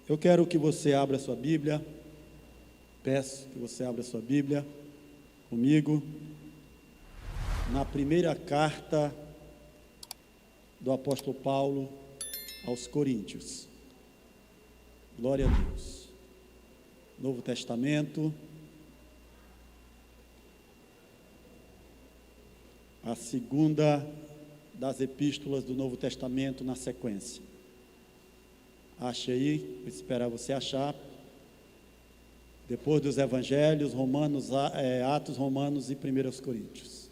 Eu quero que você abra sua Bíblia, peço que você abra sua Bíblia comigo, na primeira carta do apóstolo Paulo aos Coríntios. Glória a Deus. Novo Testamento, a segunda das epístolas do Novo Testamento na sequência. Ache aí, vou esperar você achar. Depois dos Evangelhos, Romanos, Atos, Romanos e 1 Coríntios.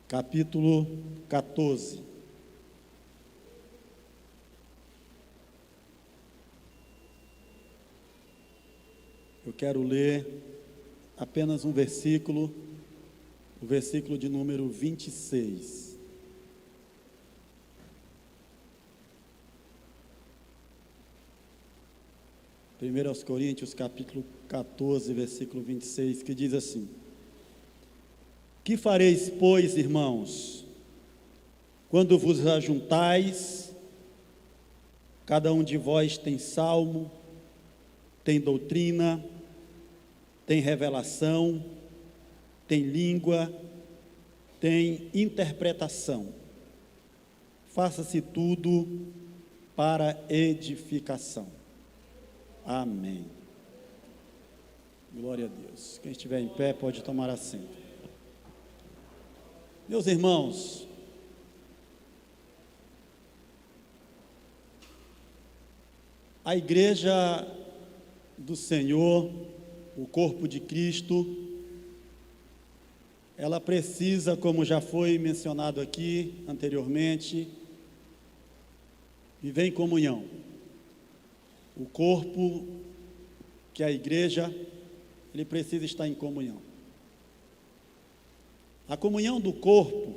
Capítulo 14. Eu quero ler apenas um versículo, o versículo de número 26. Primeiro aos Coríntios, capítulo 14, versículo 26, que diz assim: Que fareis, pois, irmãos, quando vos ajuntais? Cada um de vós tem salmo, tem doutrina, tem revelação, tem língua, tem interpretação. Faça-se tudo para edificação. Amém. Glória a Deus. Quem estiver em pé pode tomar assento. Meus irmãos, a igreja do Senhor, o corpo de Cristo, ela precisa, como já foi mencionado aqui anteriormente, viver em comunhão. O corpo, que é a igreja, ele precisa estar em comunhão. A comunhão do corpo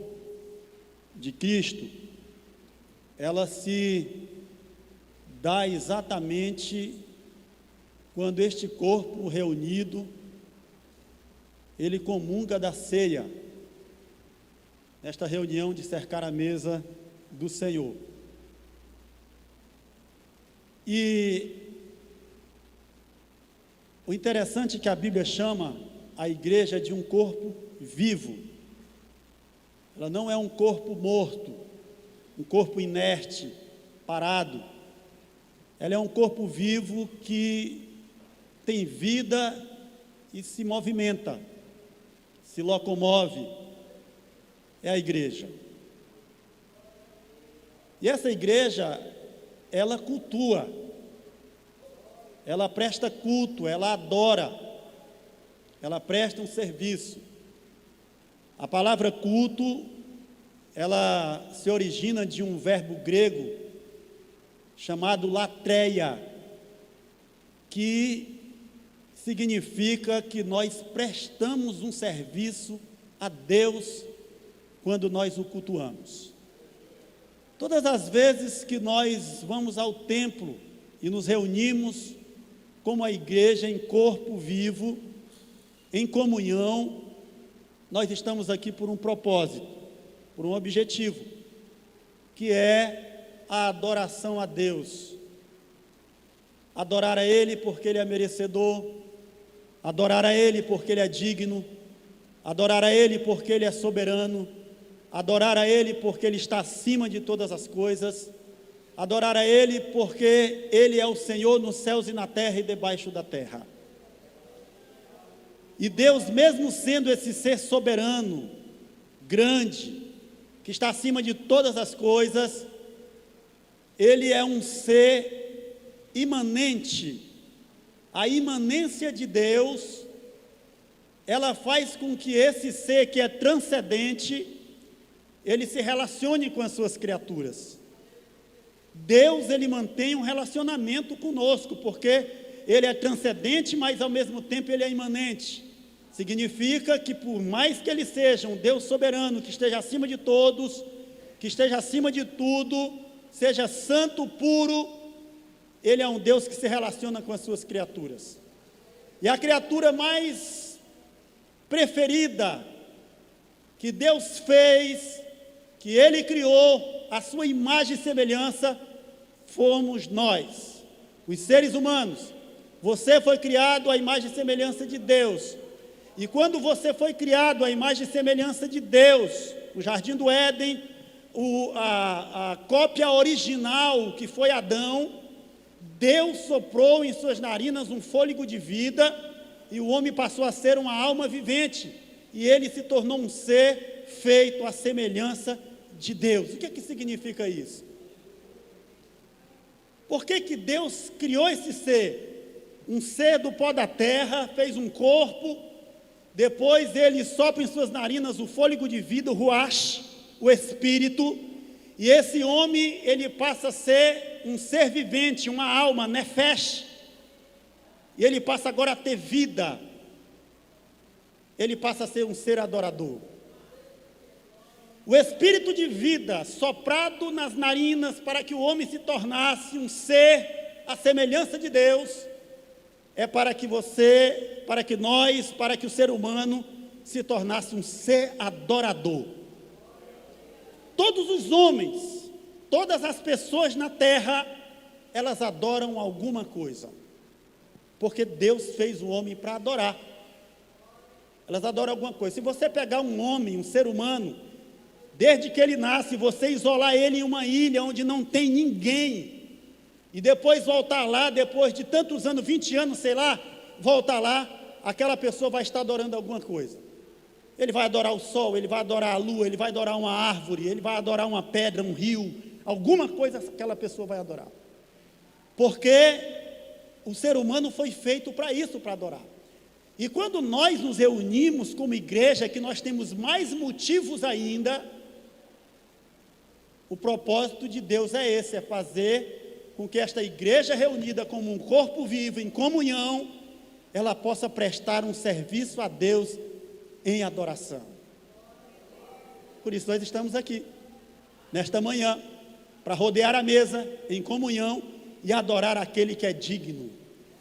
de Cristo, ela se dá exatamente quando este corpo reunido, ele comunga da ceia, nesta reunião de cercar a mesa do Senhor. E o interessante é que a Bíblia chama a igreja de um corpo vivo. Ela não é um corpo morto, um corpo inerte, parado. Ela é um corpo vivo que tem vida e se movimenta, se locomove. É a igreja. E essa igreja, ela cultua, ela presta culto, ela adora, ela presta um serviço. A palavra culto, ela se origina de um verbo grego chamado latreia, que significa que nós prestamos um serviço a Deus quando nós o cultuamos. Todas as vezes que nós vamos ao templo e nos reunimos como a igreja em corpo vivo, em comunhão, nós estamos aqui por um propósito, por um objetivo, que é a adoração a Deus. Adorar a Ele porque Ele é merecedor, adorar a Ele porque Ele é digno, adorar a Ele porque Ele é soberano, adorar a Ele porque Ele está acima de todas as coisas, adorar a Ele porque Ele é o Senhor nos céus e na terra e debaixo da terra. E Deus, mesmo sendo esse ser soberano, grande, que está acima de todas as coisas, Ele é um ser imanente. A imanência de Deus, ela faz com que esse ser que é transcendente, ele se relacione com as suas criaturas. Deus, ele mantém um relacionamento conosco, porque ele é transcendente, mas ao mesmo tempo ele é imanente. Significa que por mais que ele seja um Deus soberano, que esteja acima de todos, que esteja acima de tudo, seja santo, puro, ele é um Deus que se relaciona com as suas criaturas. E a criatura mais preferida que Deus fez que Ele criou a sua imagem e semelhança, fomos nós, os seres humanos. Você foi criado à imagem e semelhança de Deus. E quando você foi criado à imagem e semelhança de Deus, o Jardim do Éden, a cópia original, que foi Adão, Deus soprou em suas narinas um fôlego de vida, e o homem passou a ser uma alma vivente, e ele se tornou um ser feito à semelhança de Deus. O que significa isso? Por que Deus criou esse ser? Um ser do pó da terra, fez um corpo, depois ele sopra em suas narinas o fôlego de vida, o ruach, o espírito, e esse homem, ele passa a ser um ser vivente, uma alma, nefesh, e ele passa agora a ter vida, ele passa a ser um ser adorador. O espírito de vida soprado nas narinas para que o homem se tornasse um ser à semelhança de Deus, é para que você, para que nós, para que o ser humano se tornasse um ser adorador. Todos os homens, todas as pessoas na terra, elas adoram alguma coisa, porque Deus fez o homem para adorar. Elas adoram alguma coisa. Se você pegar um homem, um ser humano, desde que ele nasce, você isolar ele em uma ilha onde não tem ninguém, e depois voltar lá, depois de tantos anos, 20 anos, sei lá, voltar lá, aquela pessoa vai estar adorando alguma coisa. Ele vai adorar o sol, ele vai adorar a lua, ele vai adorar uma árvore, ele vai adorar uma pedra, um rio, alguma coisa aquela pessoa vai adorar. Porque o ser humano foi feito para isso, para adorar. E quando nós nos reunimos como igreja, que nós temos mais motivos ainda, o propósito de Deus é esse, é fazer com que esta igreja reunida como um corpo vivo, em comunhão, ela possa prestar um serviço a Deus em adoração. Por isso nós estamos aqui, nesta manhã, para rodear a mesa, em comunhão, e adorar aquele que é digno,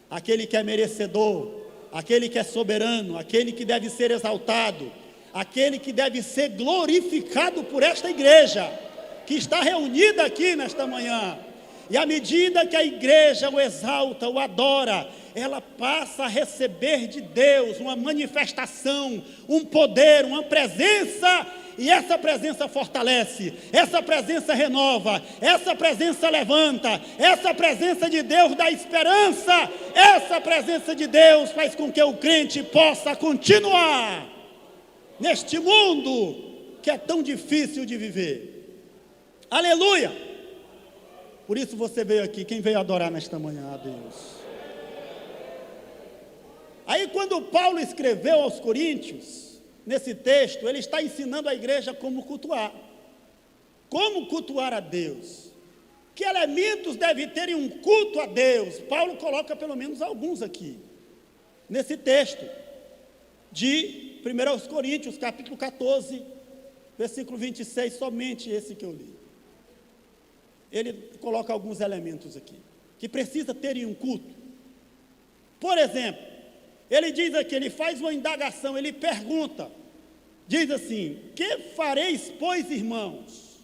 aquele que é merecedor, aquele que é soberano, aquele que deve ser exaltado, aquele que deve ser glorificado por esta igreja, que está reunida aqui nesta manhã. E à medida que a igreja o exalta, o adora, ela passa a receber de Deus uma manifestação, um poder, uma presença, e essa presença fortalece, essa presença renova, essa presença levanta, essa presença de Deus dá esperança, essa presença de Deus faz com que o crente possa continuar neste mundo que é tão difícil de viver. Aleluia! Por isso você veio aqui. Quem veio adorar nesta manhã a Deus? Aí quando Paulo escreveu aos Coríntios, nesse texto, ele está ensinando a igreja como cultuar. Como cultuar a Deus. Que elementos deve ter em um culto a Deus? Paulo coloca pelo menos alguns aqui. Nesse texto de 1 Coríntios, capítulo 14, versículo 26, somente esse que eu li. Ele coloca alguns elementos aqui, que precisa ter em um culto. Por exemplo, ele diz aqui, ele faz uma indagação, ele pergunta, diz assim: que fareis, pois, irmãos,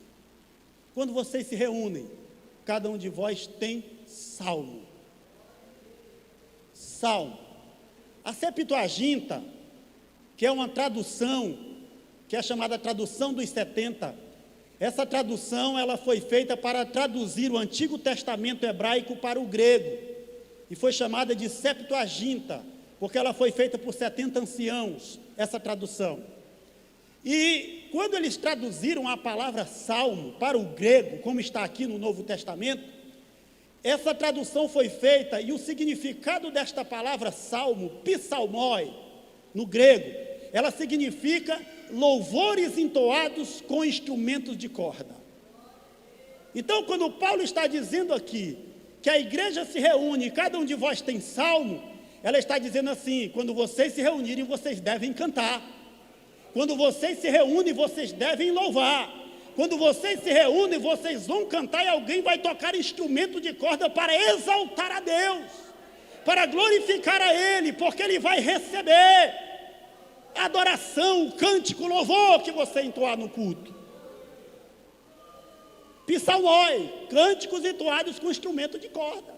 quando vocês se reúnem? Cada um de vós tem salmo. Salmo. A Septuaginta, que é uma tradução, que é chamada tradução dos 70, essa tradução ela foi feita para traduzir o Antigo Testamento hebraico para o grego, e foi chamada de Septuaginta, porque ela foi feita por 70 anciãos, essa tradução. E quando eles traduziram a palavra salmo para o grego, como está aqui no Novo Testamento, essa tradução foi feita, e o significado desta palavra salmo, psalmoi, no grego, ela significa louvores entoados com instrumentos de corda. Então, quando Paulo está dizendo aqui que a igreja se reúne e cada um de vós tem salmo, ela está dizendo assim: quando vocês se reunirem, vocês devem cantar. Quando vocês se reúnem, vocês devem louvar. Quando vocês se reúnem, vocês vão cantar, e alguém vai tocar instrumento de corda para exaltar a Deus, para glorificar a Ele, porque Ele vai receber a adoração, o cântico, o louvor que você entoar no culto. Psalmoi, cânticos entoados com instrumento de corda.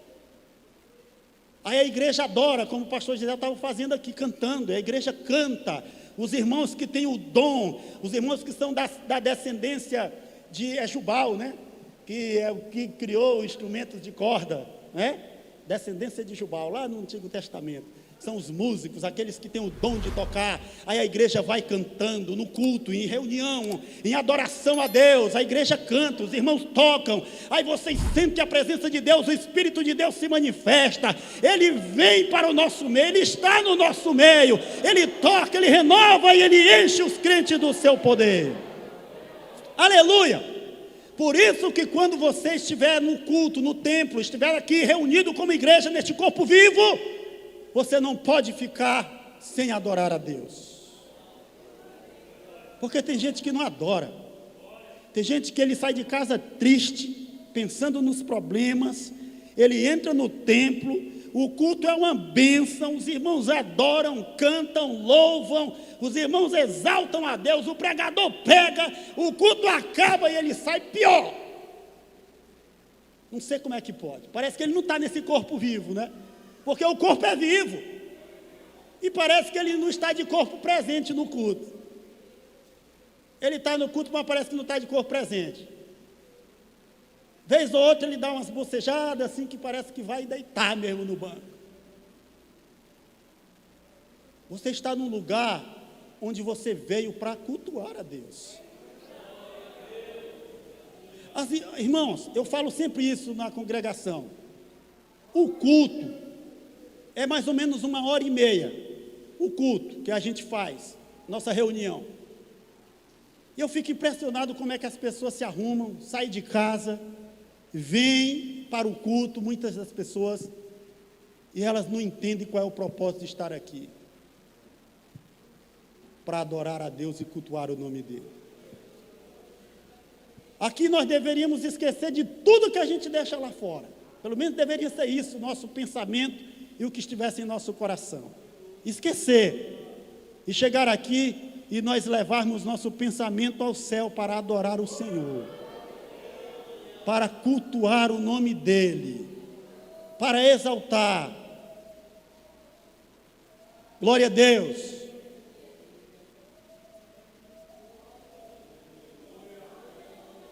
Aí a igreja adora, como o pastor Gisele estava fazendo aqui, cantando. A igreja canta. Os irmãos que têm o dom, os irmãos que são da descendência de Ejubal, né? Que é o que criou instrumentos de corda, né? Descendência de Jubal, lá no Antigo Testamento. São os músicos, aqueles que têm o dom de tocar. Aí a igreja vai cantando no culto, em reunião, em adoração a Deus. A igreja canta, os irmãos tocam. Aí vocês sentem a presença de Deus, o Espírito de Deus se manifesta. Ele vem para o nosso meio, Ele está no nosso meio. Ele toca, Ele renova e Ele enche os crentes do seu poder. Aleluia! Por isso que quando você estiver no culto, no templo, estiver aqui reunido como igreja neste corpo vivo, você não pode ficar sem adorar a Deus. Porque tem gente que não adora. Tem gente que ele sai de casa triste, pensando nos problemas. Ele entra no templo, o culto é uma bênção, os irmãos adoram, cantam, louvam, os irmãos exaltam a Deus, o pregador pega, o culto acaba e ele sai pior. Não sei como é que pode. Parece que ele não está nesse corpo vivo, né? Porque o corpo é vivo. E parece que ele não está de corpo presente no culto. Ele está no culto, mas parece que não está de corpo presente. Vez ou outra ele dá umas bocejadas, assim, que parece que vai deitar mesmo no banco. Você está num lugar onde você veio para cultuar a Deus. Irmãos, eu falo sempre isso na congregação. O culto é mais ou menos 1h30, o culto que a gente faz, nossa reunião. E eu fico impressionado como é que as pessoas se arrumam, saem de casa, vêm para o culto, muitas das pessoas, e elas não entendem qual é o propósito de estar aqui. Para adorar a Deus e cultuar o nome dEle. Aqui nós deveríamos esquecer de tudo que a gente deixa lá fora. Pelo menos deveria ser isso, nosso pensamento, e o que estivesse em nosso coração. Esquecer. E chegar aqui e nós levarmos nosso pensamento ao céu para adorar o Senhor. Para cultuar o nome dEle. Para exaltar. Glória a Deus.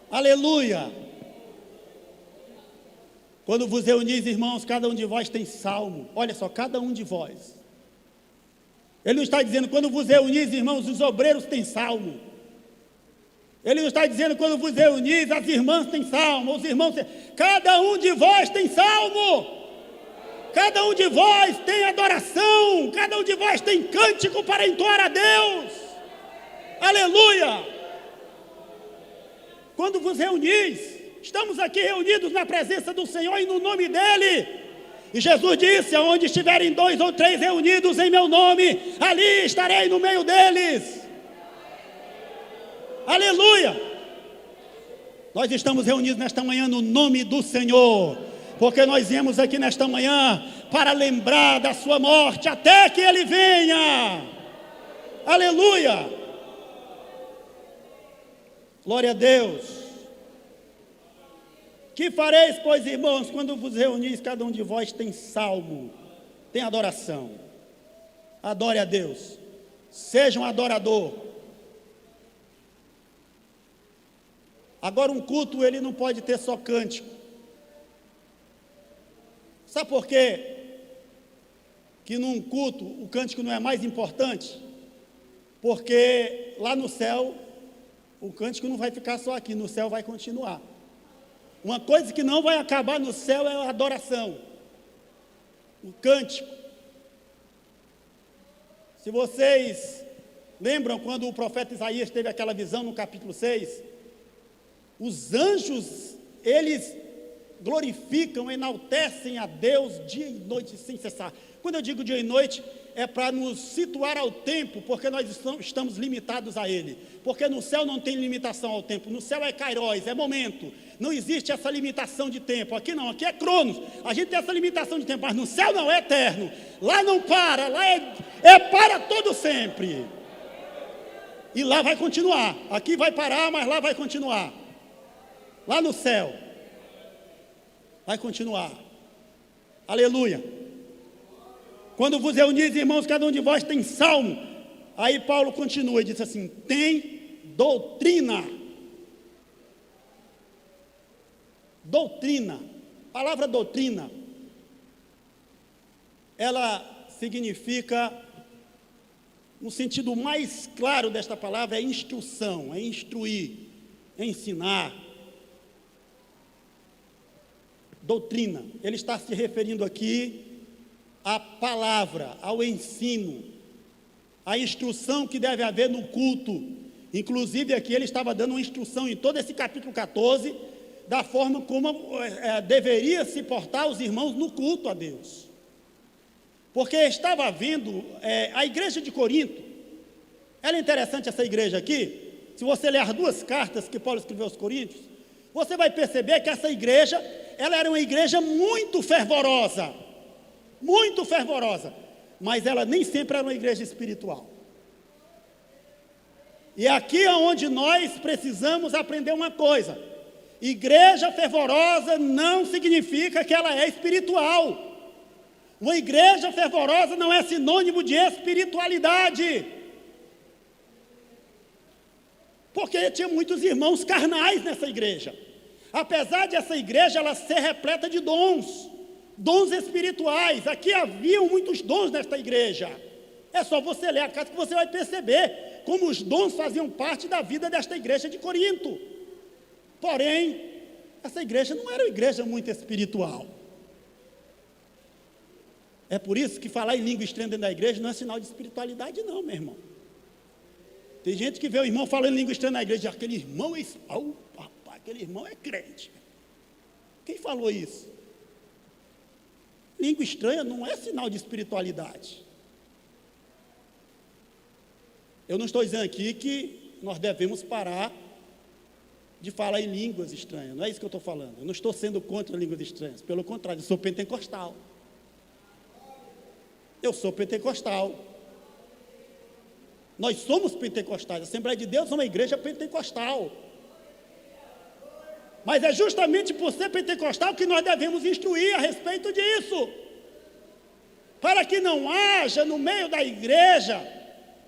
Aleluia. Quando vos reunis, irmãos, cada um de vós tem salmo. Olha só, cada um de vós. Ele não está dizendo, quando vos reunis, irmãos, os obreiros têm salmo. Ele não está dizendo, quando vos reunis, as irmãs têm salmo, os irmãos têm... Cada um de vós tem salmo. Cada um de vós tem adoração. Cada um de vós tem cântico para entoar a Deus. Aleluia. Quando vos reunis, estamos aqui reunidos na presença do Senhor e no nome dEle. E Jesus disse, aonde estiverem 2 ou 3 reunidos em meu nome, ali estarei no meio deles. Aleluia. Nós estamos reunidos nesta manhã no nome do Senhor, porque nós viemos aqui nesta manhã para lembrar da sua morte até que Ele venha. Aleluia. Glória a Deus. Que fareis, pois, irmãos, quando vos reunis, cada um de vós tem salmo, tem adoração. Adore a Deus. Seja um adorador. Agora, um culto, ele não pode ter só cântico. Sabe por quê? Que num culto, o cântico não é mais importante? Porque lá no céu, o cântico não vai ficar só aqui, no céu vai continuar. Uma coisa que não vai acabar no céu é a adoração, o cântico. Se vocês lembram quando o profeta Isaías teve aquela visão no capítulo 6, os anjos, eles glorificam, enaltecem a Deus dia e noite sem cessar. Quando eu digo dia e noite, é para nos situar ao tempo, porque nós estamos limitados a Ele. Porque no céu não tem limitação ao tempo, no céu é kairos, é momento. Não existe essa limitação de tempo, aqui não, aqui é cronos. A gente tem essa limitação de tempo, mas no céu não, é eterno. Lá não para, lá é para todo sempre. E lá vai continuar, aqui vai parar, mas lá vai continuar. lá no céu. Vai continuar. Aleluia. Quando vos reunis, irmãos, cada um de vós tem salmo. Aí Paulo continua e diz assim: tem doutrina. Doutrina. A palavra doutrina, ela significa, no sentido mais claro desta palavra, é instrução, é instruir, é ensinar. Doutrina, ele está se referindo aqui à palavra, ao ensino, à instrução que deve haver no culto. Inclusive aqui ele estava dando uma instrução em todo esse capítulo 14, da forma como deveria se portar os irmãos no culto a Deus. Porque estava havendo, a igreja de Corinto, ela é interessante essa igreja aqui. Se você ler as duas cartas que Paulo escreveu aos Coríntios, você vai perceber que essa igreja, ela era uma igreja muito fervorosa, mas ela nem sempre era uma igreja espiritual. E aqui é onde nós precisamos aprender uma coisa: igreja fervorosa não significa que ela é espiritual. Uma igreja fervorosa não é sinônimo de espiritualidade. Porque tinha muitos irmãos carnais nessa igreja. Apesar de essa igreja ela ser repleta de dons espirituais. Aqui haviam muitos dons nesta igreja. É só você ler a carta que você vai perceber como os dons faziam parte da vida desta igreja de Corinto. Porém, essa igreja não era uma igreja muito espiritual. É por isso que falar em língua estranha dentro da igreja não é sinal de espiritualidade não, meu irmão. Tem gente que vê o irmão falando em língua estranha na igreja e diz: aquele irmão aquele irmão é crente. Quem falou isso? Língua estranha não é sinal de espiritualidade. Eu não estou dizendo aqui que nós devemos parar de falar em línguas estranhas, não é isso que eu estou falando. Eu não estou sendo contra línguas estranhas, pelo contrário, eu sou pentecostal. Nós somos pentecostais, a Assembleia de Deus é uma igreja pentecostal. Mas é justamente por ser pentecostal que nós devemos instruir a respeito disso, para que não haja no meio da igreja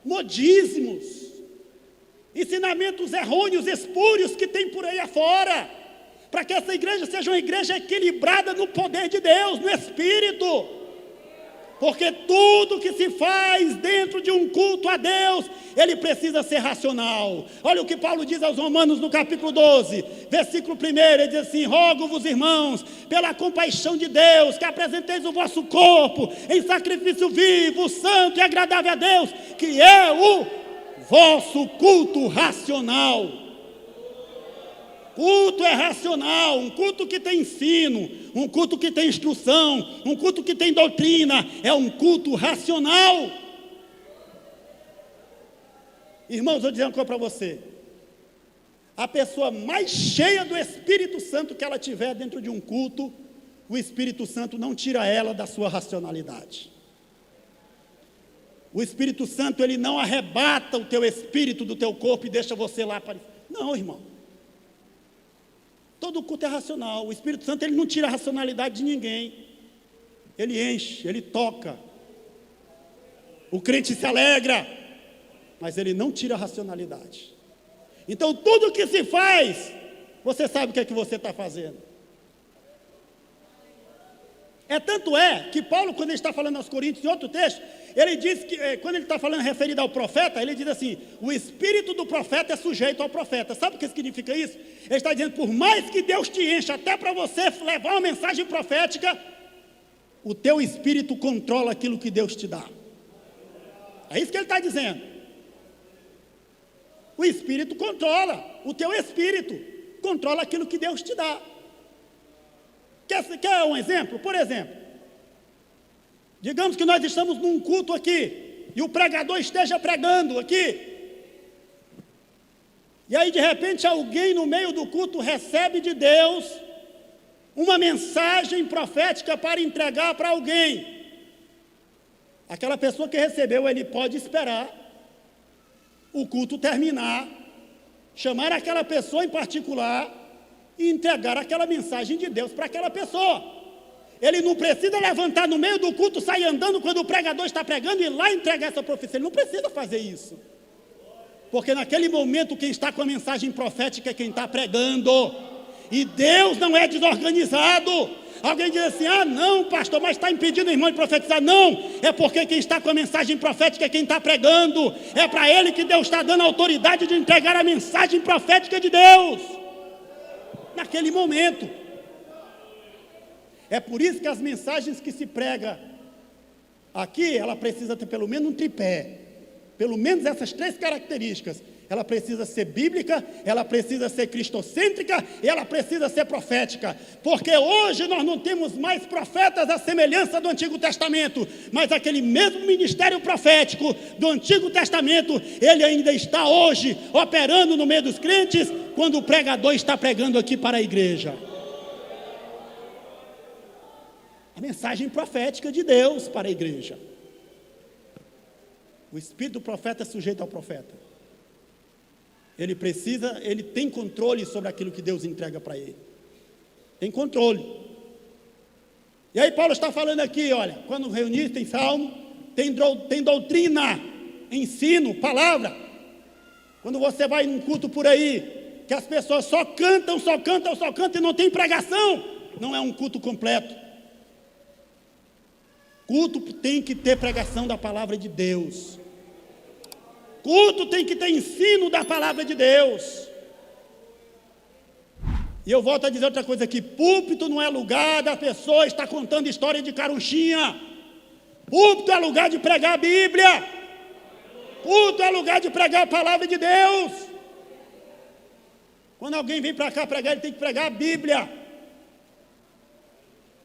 modismos, ensinamentos errôneos, espúrios que tem por aí afora, para que essa igreja seja uma igreja equilibrada no poder de Deus, no Espírito. Porque tudo que se faz dentro de um culto a Deus, ele precisa ser racional. Olha o que Paulo diz aos Romanos no capítulo 12, versículo 1, ele diz assim: rogo-vos, irmãos, pela compaixão de Deus, que apresenteis o vosso corpo em sacrifício vivo, santo e agradável a Deus, que é o vosso culto racional. Culto é racional, um culto que tem ensino, um culto que tem instrução, um culto que tem doutrina, é um culto racional. Irmãos, vou dizer uma coisa para você: a pessoa mais cheia do Espírito Santo que ela tiver dentro de um culto, o Espírito Santo não tira ela da sua racionalidade. O Espírito Santo, ele não arrebata o teu espírito do teu corpo e deixa você lá para... Não, irmão. Todo culto é racional. O Espírito Santo, ele não tira a racionalidade de ninguém. Ele enche, ele toca. O crente se alegra, mas ele não tira a racionalidade. Então, tudo que se faz, você sabe o que é que você está fazendo. Tanto é que Paulo, quando ele está falando aos Coríntios, em outro texto, ele diz que, quando ele está falando referido ao profeta, ele diz assim: o espírito do profeta é sujeito ao profeta. Sabe o que significa isso? Ele está dizendo: por mais que Deus te encha, até para você levar uma mensagem profética, o teu espírito controla aquilo que Deus te dá. É isso que ele está dizendo. O espírito controla, o teu espírito controla aquilo que Deus te dá. Quer um exemplo? Por exemplo, digamos que nós estamos num culto aqui, e o pregador esteja pregando aqui, e aí de repente alguém no meio do culto recebe de Deus uma mensagem profética para entregar para alguém. Aquela pessoa que recebeu, ele pode esperar o culto terminar, chamar aquela pessoa em particular e entregar aquela mensagem de Deus para aquela pessoa. Ele não precisa levantar no meio do culto, sair andando quando o pregador está pregando e ir lá entregar essa profecia. Ele não precisa fazer isso. Porque naquele momento quem está com a mensagem profética é quem está pregando. E Deus não é desorganizado. Alguém diz assim: ah não pastor, mas está impedindo o irmão de profetizar. Não, é porque quem está com a mensagem profética é quem está pregando. É para ele que Deus está dando autoridade de entregar a mensagem profética de Deus naquele momento. É por isso que as mensagens que se prega aqui, ela precisa ter pelo menos um tripé, pelo menos essas 3 características. Ela precisa ser bíblica, ela precisa ser cristocêntrica e ela precisa ser profética. Porque hoje nós não temos mais profetas à semelhança do Antigo Testamento, mas aquele mesmo ministério profético do Antigo Testamento, ele ainda está hoje operando no meio dos crentes, quando o pregador está pregando aqui para a igreja. A mensagem profética de Deus para a igreja. O espírito do profeta é sujeito ao profeta. Ele tem controle sobre aquilo que Deus entrega para ele. Tem controle. E aí Paulo está falando aqui, olha, quando reunir tem salmo, tem doutrina, ensino, palavra. Quando você vai num culto por aí, que as pessoas só cantam e não tem pregação, não é um culto completo. Culto tem que ter pregação da palavra de Deus. Culto tem que ter ensino da palavra de Deus. E eu volto a dizer outra coisa aqui: púlpito não é lugar da pessoa estar contando história de carunchinha. Púlpito é lugar de pregar a Bíblia. Culto é lugar de pregar a palavra de Deus. Quando alguém vem para cá pregar, ele tem que pregar a Bíblia.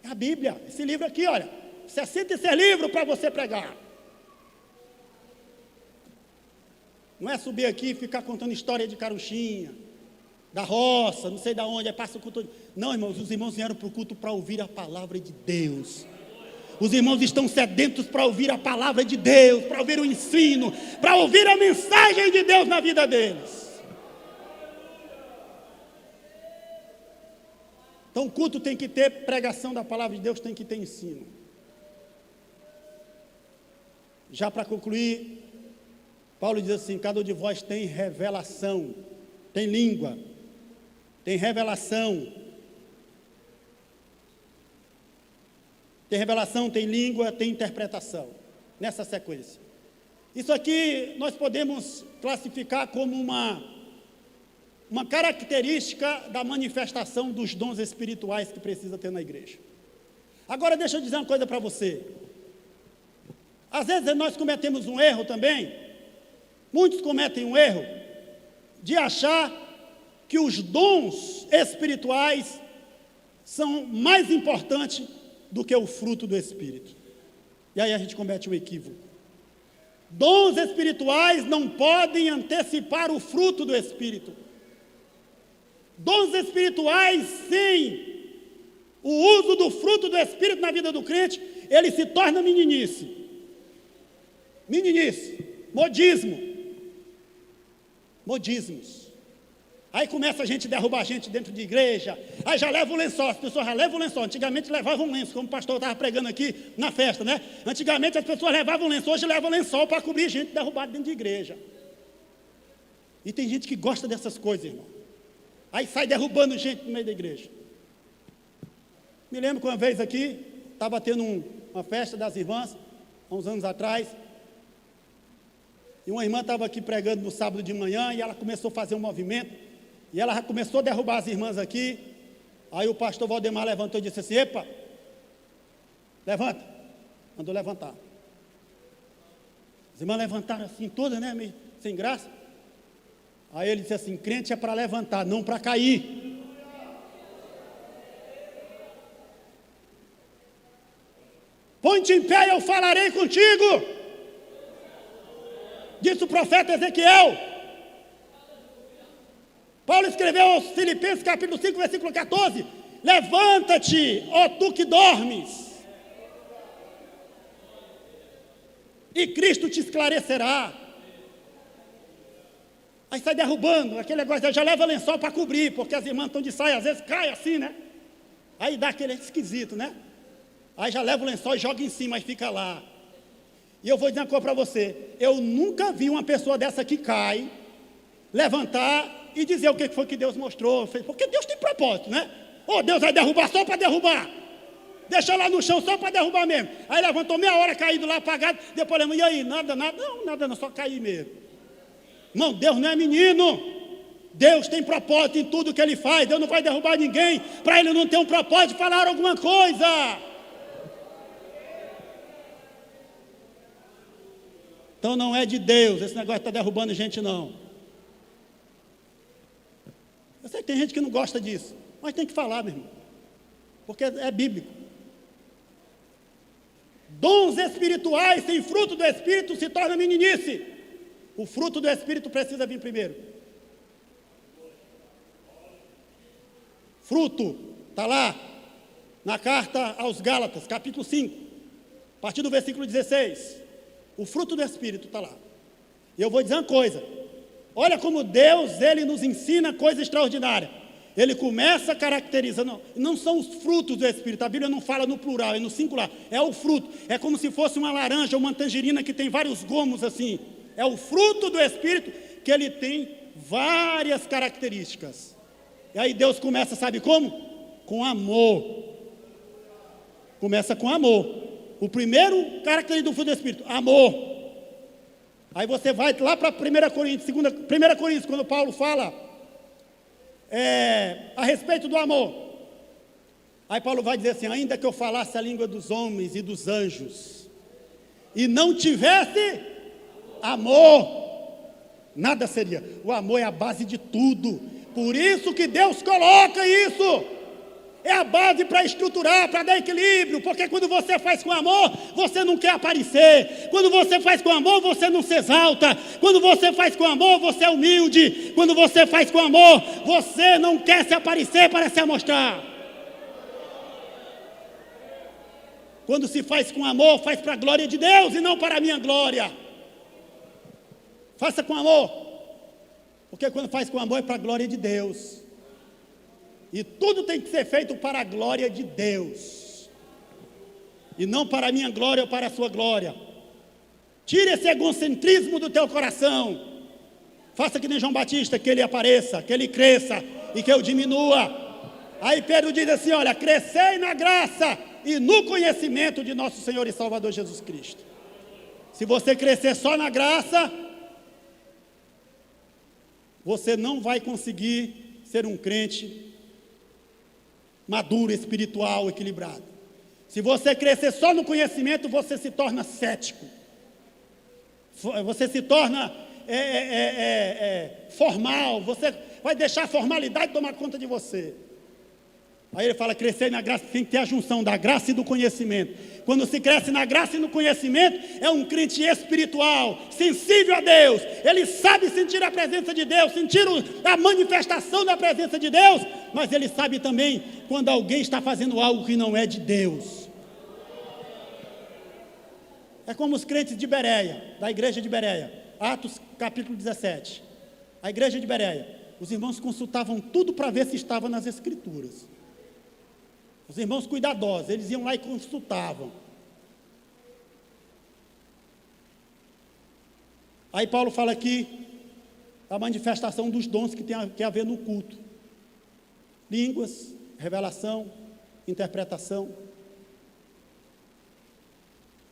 A Bíblia, esse livro aqui, olha, 66 livros para você pregar. Não é subir aqui e ficar contando história de carunchinha, da roça, não sei de onde, aí passa o culto. Não, irmãos, os irmãos vieram para o culto para ouvir a palavra de Deus. Os irmãos estão sedentos para ouvir a palavra de Deus, para ouvir o ensino, para ouvir a mensagem de Deus na vida deles. Então o culto tem que ter pregação da palavra de Deus, tem que ter ensino. Já para concluir, Paulo diz assim: cada um de vós tem revelação, tem língua, tem revelação. Tem revelação, tem língua, tem interpretação. Nessa sequência. Isso aqui nós podemos classificar como uma característica da manifestação dos dons espirituais que precisa ter na igreja. Agora deixa eu dizer uma coisa para você. Às vezes nós cometemos um erro também. Muitos cometem um erro de achar que os dons espirituais são mais importantes do que o fruto do Espírito. E aí a gente comete um equívoco. Dons espirituais não podem antecipar o fruto do Espírito. Dons espirituais, sem o uso do fruto do Espírito na vida do crente, ele se torna meninice. Meninice, modismos. Aí começa a gente derrubar a gente dentro de igreja, aí já leva o lençol, as pessoas já levam o lençol. Antigamente levavam um lenço, como o pastor estava pregando aqui na festa, né? Antigamente as pessoas levavam lençol, hoje levam lençol para cobrir gente derrubada dentro de igreja. E tem gente que gosta dessas coisas, irmão. Aí sai derrubando gente no meio da igreja. Me lembro que uma vez aqui, estava tendo uma festa das irmãs, há uns anos atrás, e uma irmã estava aqui pregando no sábado de manhã, e ela começou a fazer um movimento, e ela já começou a derrubar as irmãs aqui. Aí o pastor Valdemar levantou e disse assim: epa, levanta. Mandou levantar. As irmãs levantaram assim todas, né, meio sem graça. Aí ele disse assim: crente é para levantar, não para cair. Põe-te em pé e eu falarei contigo, disse o profeta Ezequiel. Paulo escreveu aos Filipenses capítulo 5, versículo 14: levanta-te, ó tu que dormes, e Cristo te esclarecerá. Aí sai derrubando, aquele negócio, já leva lençol para cobrir, porque as irmãs estão de saia, às vezes cai assim, né? Aí dá aquele esquisito, né? Aí já leva o lençol e joga em cima, aí fica lá. E eu vou dizer uma coisa para você, eu nunca vi uma pessoa dessa que cai, levantar e dizer o que foi que Deus mostrou, porque Deus tem propósito, né? Ou Deus vai derrubar só para derrubar, deixa lá no chão só para derrubar mesmo. Aí levantou meia hora caído lá, apagado, depois lembra, e aí, nada, não, só cair mesmo. Não, Deus não é menino, Deus tem propósito em tudo que Ele faz, Deus não vai derrubar ninguém, para Ele não ter um propósito de falar alguma coisa. Então não é de Deus, esse negócio está derrubando gente não. Eu sei que tem gente que não gosta disso, mas tem que falar, meu irmão, porque é bíblico. Dons espirituais sem fruto do Espírito se torna meninice. O fruto do Espírito precisa vir primeiro. Fruto, está lá, na carta aos Gálatas, capítulo 5, a partir do versículo 16. O fruto do Espírito está lá. E eu vou dizer uma coisa, olha como Deus, Ele nos ensina coisa extraordinária. Ele começa caracterizando, não são os frutos do Espírito, a Bíblia não fala no plural, é no singular, é o fruto, é como se fosse uma laranja, uma tangerina que tem vários gomos assim, é o fruto do Espírito que ele tem várias características. E aí Deus começa, sabe como? Com amor. Começa com amor. O primeiro característica do fruto do Espírito, amor. Aí você vai lá para 1 Coríntios, 1 Coríntios, quando Paulo fala a respeito do amor. Aí Paulo vai dizer assim, ainda que eu falasse a língua dos homens e dos anjos, e não tivesse amor, nada seria. O amor é a base de tudo. Por isso que Deus coloca isso. É a base para estruturar, para dar equilíbrio, porque quando você faz com amor, você não quer aparecer. Quando você faz com amor, você não se exalta. Quando você faz com amor, você é humilde. Quando você faz com amor, você não quer se aparecer para se amostrar. Quando se faz com amor, faz para a glória de Deus e não para a minha glória. Faça com amor, porque quando faz com amor é para a glória de Deus. E tudo tem que ser feito para a glória de Deus. E não para a minha glória ou para a sua glória. Tire esse egocentrismo do teu coração. Faça que nem João Batista, que ele apareça, que ele cresça e que eu diminua. Aí Pedro diz assim, olha, crescei na graça e no conhecimento de nosso Senhor e Salvador Jesus Cristo. Se você crescer só na graça, você não vai conseguir ser um crente maduro, espiritual, equilibrado. Se você crescer só no conhecimento, você se torna cético. Você se torna formal. Você vai deixar a formalidade tomar conta de você. Aí ele fala, crescer na graça, tem que ter a junção da graça e do conhecimento. Quando se cresce na graça e no conhecimento, é um crente espiritual, sensível a Deus. Ele sabe sentir a presença de Deus, sentir a manifestação da presença de Deus, mas ele sabe também quando alguém está fazendo algo que não é de Deus. É como os crentes de Bereia, da igreja de Bereia, Atos capítulo 17. A igreja de Bereia, os irmãos consultavam tudo para ver se estava nas Escrituras. Os irmãos cuidadosos, eles iam lá e consultavam. Aí Paulo fala aqui a manifestação dos dons que tem a ver no culto. Línguas, revelação, interpretação.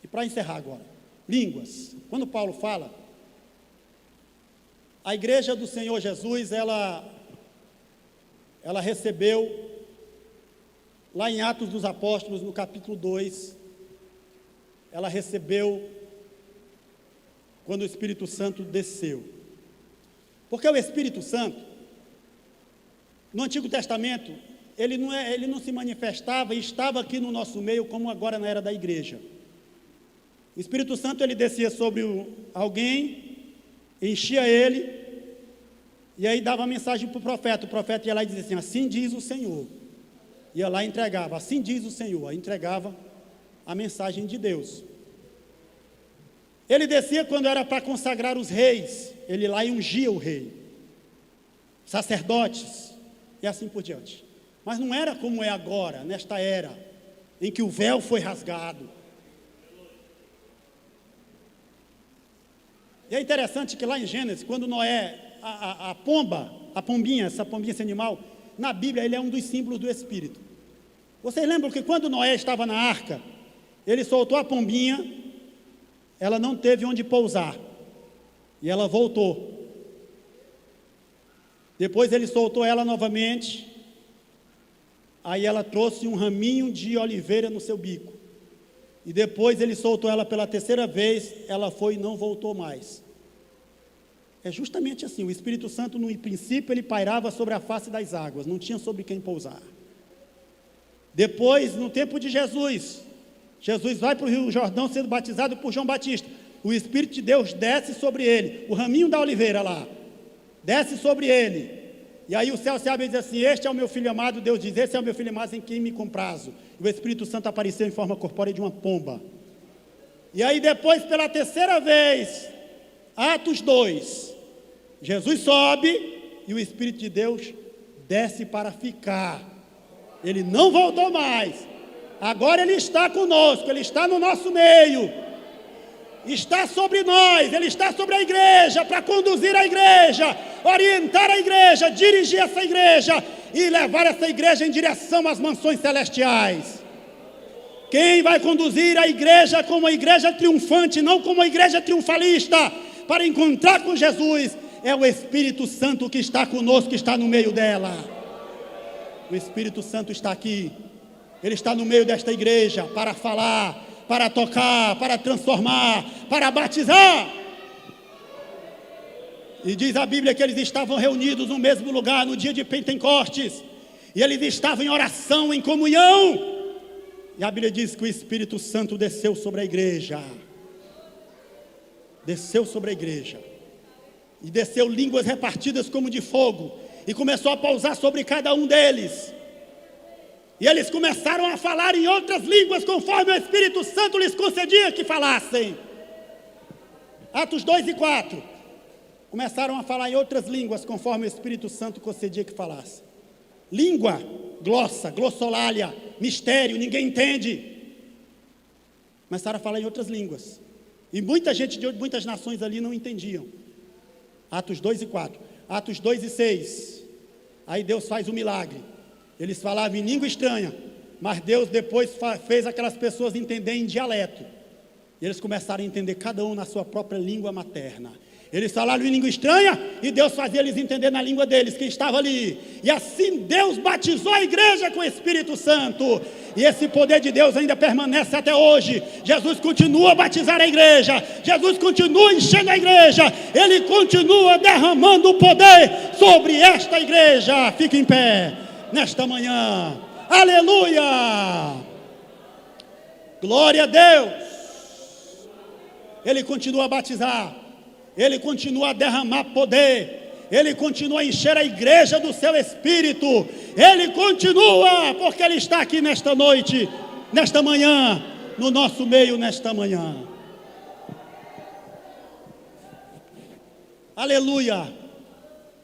E para encerrar agora, línguas. Quando Paulo fala, a igreja do Senhor Jesus, ela recebeu, lá em Atos dos Apóstolos, no capítulo 2, ela recebeu quando o Espírito Santo desceu. Porque o Espírito Santo, no Antigo Testamento, ele não se manifestava e estava aqui no nosso meio como agora na era da igreja. O Espírito Santo, ele descia sobre alguém, enchia ele, e aí dava a mensagem para o profeta ia lá e dizia assim, assim diz o Senhor. Ia lá e entregava, assim diz o Senhor, aí entregava a mensagem de Deus. Ele descia quando era para consagrar os reis, ele lá e ungia o rei. sacerdotes e assim por diante. Mas não era como é agora, nesta era, em que o véu foi rasgado. E é interessante que lá em Gênesis, quando Noé, a pombinha, esse animal, na Bíblia ele é um dos símbolos do Espírito. Vocês lembram que quando Noé estava na arca, ele soltou a pombinha, ela não teve onde pousar, e ela voltou. Depois ele soltou ela novamente, aí ela trouxe um raminho de oliveira no seu bico. E depois ele soltou ela pela terceira vez, ela foi e não voltou mais. É justamente assim, o Espírito Santo no princípio ele pairava sobre a face das águas, não tinha sobre quem pousar. Depois, no tempo de Jesus vai para o Rio Jordão sendo batizado por João Batista. O Espírito de Deus desce sobre ele, o raminho da oliveira lá, desce sobre ele. E aí o céu se abre e diz assim: este é o meu filho amado. Deus diz: esse é o meu filho amado em quem me comprazo. E o Espírito Santo apareceu em forma corpórea de uma pomba. E aí depois, pela terceira vez, Atos 2, Jesus sobe e o Espírito de Deus desce para ficar. Ele não voltou mais. Agora ele está conosco, ele está no nosso meio. Está sobre nós, ele está sobre a igreja, para conduzir a igreja, orientar a igreja, dirigir essa igreja e levar essa igreja em direção às mansões celestiais. Quem vai conduzir a igreja como uma igreja triunfante, não como uma igreja triunfalista, para encontrar com Jesus, é o Espírito Santo que está conosco, que está no meio dela. O Espírito Santo está aqui, ele está no meio desta igreja para falar, para tocar, para transformar, para batizar. E diz a Bíblia que eles estavam reunidos no mesmo lugar no dia de Pentecostes, e eles estavam em oração, em comunhão, e a Bíblia diz que o Espírito Santo desceu sobre a igreja, e desceu línguas repartidas como de fogo, e começou a pousar sobre cada um deles. E eles começaram a falar em outras línguas, conforme o Espírito Santo lhes concedia que falassem. Atos 2 e 4. Começaram a falar em outras línguas, conforme o Espírito Santo concedia que falassem. Língua, glossa, glossolalia, mistério, ninguém entende. Começaram a falar em outras línguas. E muita gente de muitas nações ali não entendiam. Atos 2 e 4. Atos 2 e 6. Aí Deus faz um milagre. Eles falavam em língua estranha, mas Deus depois fez aquelas pessoas entenderem em dialeto. E eles começaram a entender cada um na sua própria língua materna. Eles falaram em língua estranha e Deus fazia eles entender na língua deles, que estava ali. E assim Deus batizou a igreja com o Espírito Santo. E esse poder de Deus ainda permanece até hoje. Jesus continua a batizar a igreja. Jesus continua enchendo a igreja. Ele continua derramando o poder sobre esta igreja. Fique em pé nesta manhã, aleluia, glória a Deus. Ele continua a batizar, ele continua a derramar poder, ele continua a encher a igreja do seu Espírito, ele continua, porque ele está aqui nesta noite, nesta manhã, no nosso meio nesta manhã, aleluia.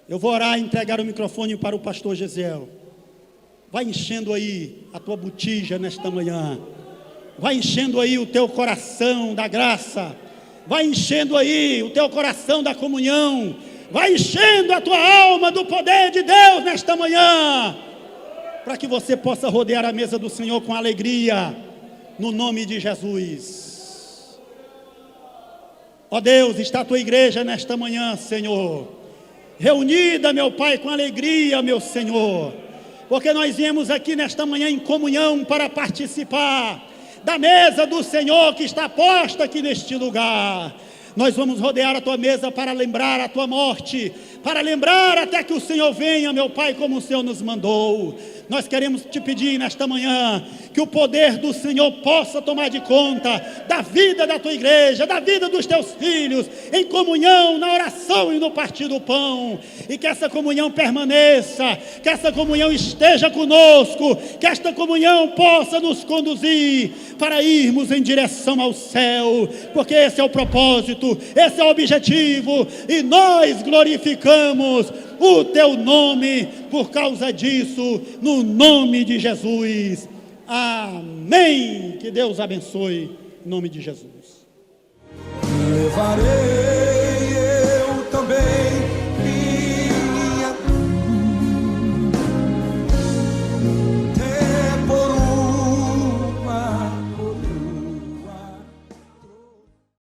Eu vou orar e entregar o microfone para o pastor Gesiel. Vai enchendo aí a tua botija nesta manhã. Vai enchendo aí o teu coração da graça. Vai enchendo aí o teu coração da comunhão. Vai enchendo a tua alma do poder de Deus nesta manhã. Para que você possa rodear a mesa do Senhor com alegria. No nome de Jesus. Ó Deus, está a tua igreja nesta manhã, Senhor. Reunida, meu Pai, com alegria, meu Senhor. Porque nós viemos aqui nesta manhã em comunhão para participar da mesa do Senhor que está posta aqui neste lugar. Nós vamos rodear a tua mesa para lembrar a tua morte, para lembrar até que o Senhor venha, meu Pai, como o Senhor nos mandou. Nós queremos te pedir nesta manhã que o poder do Senhor possa tomar de conta da vida da tua igreja, da vida dos teus filhos, em comunhão, na oração e no partir do pão, e que essa comunhão permaneça, que essa comunhão esteja conosco, que esta comunhão possa nos conduzir para irmos em direção ao céu, porque esse é o propósito, esse é o objetivo, e nós glorificamos o teu nome por causa disso, no nome de Jesus. Amém. Que Deus abençoe, em nome de Jesus. Levarei